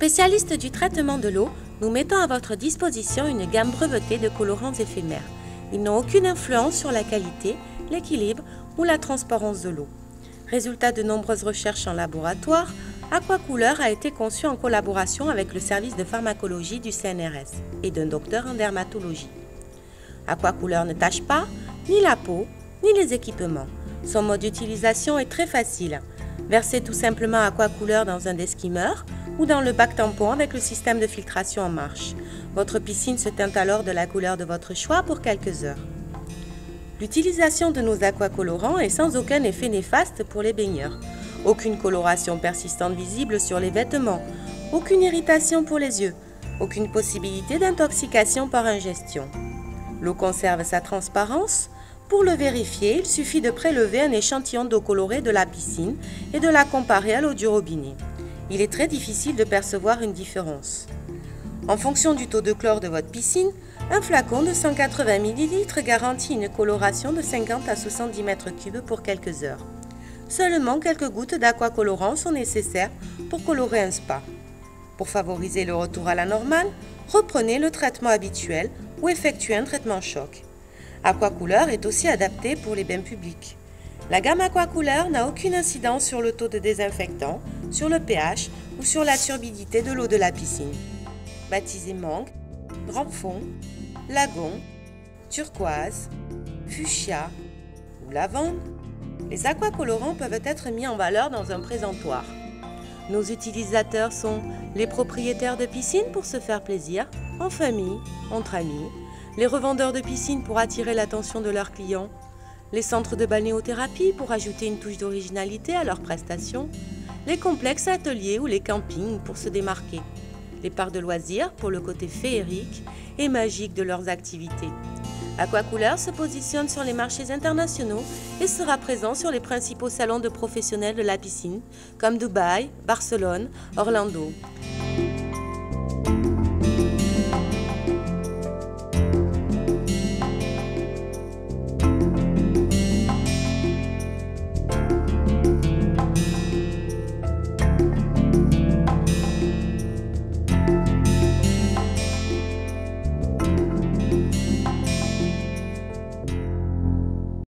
Spécialistes du traitement de l'eau, nous mettons à votre disposition une gamme brevetée de colorants éphémères. Ils n'ont aucune influence sur la qualité, l'équilibre ou la transparence de l'eau. Résultat de nombreuses recherches en laboratoire, Aquacouleur a été conçu en collaboration avec le service de pharmacologie du CNRS et d'un docteur en dermatologie. Aquacouleur ne tache pas ni la peau, ni les équipements. Son mode d'utilisation est très facile. Versez tout simplement Aquacouleur dans un desquimeur ou dans le bac tampon avec le système de filtration en marche. Votre piscine se teint alors de la couleur de votre choix pour quelques heures. L'utilisation de nos aquacolorants est sans aucun effet néfaste pour les baigneurs. Aucune coloration persistante visible sur les vêtements, aucune irritation pour les yeux, aucune possibilité d'intoxication par ingestion. L'eau conserve sa transparence. Pour le vérifier, il suffit de prélever un échantillon d'eau colorée de la piscine et de la comparer à l'eau du robinet. Il est très difficile de percevoir une différence. En fonction du taux de chlore de votre piscine, un flacon de 180 ml garantit une coloration de 50 à 70 m3 pour quelques heures. Seulement quelques gouttes d'aquacolorant sont nécessaires pour colorer un spa. Pour favoriser le retour à la normale, reprenez le traitement habituel ou effectuez un traitement choc. Aquacouleur est aussi adapté pour les bains publics. La gamme Aquacouleur n'a aucune incidence sur le taux de désinfectant, sur le pH ou sur la turbidité de l'eau de la piscine. Baptisé mangue, grand fond, lagon, turquoise, fuchsia ou lavande, les aquacolorants peuvent être mis en valeur dans un présentoir. Nos utilisateurs sont les propriétaires de piscines pour se faire plaisir, en famille, entre amis, les revendeurs de piscines pour attirer l'attention de leurs clients, les centres de balnéothérapie pour ajouter une touche d'originalité à leurs prestations, les complexes ateliers ou les campings pour se démarquer, les parcs de loisirs pour le côté féerique et magique de leurs activités. Aquacouleur se positionne sur les marchés internationaux et sera présent sur les principaux salons de professionnels de la piscine comme Dubaï, Barcelone, Orlando.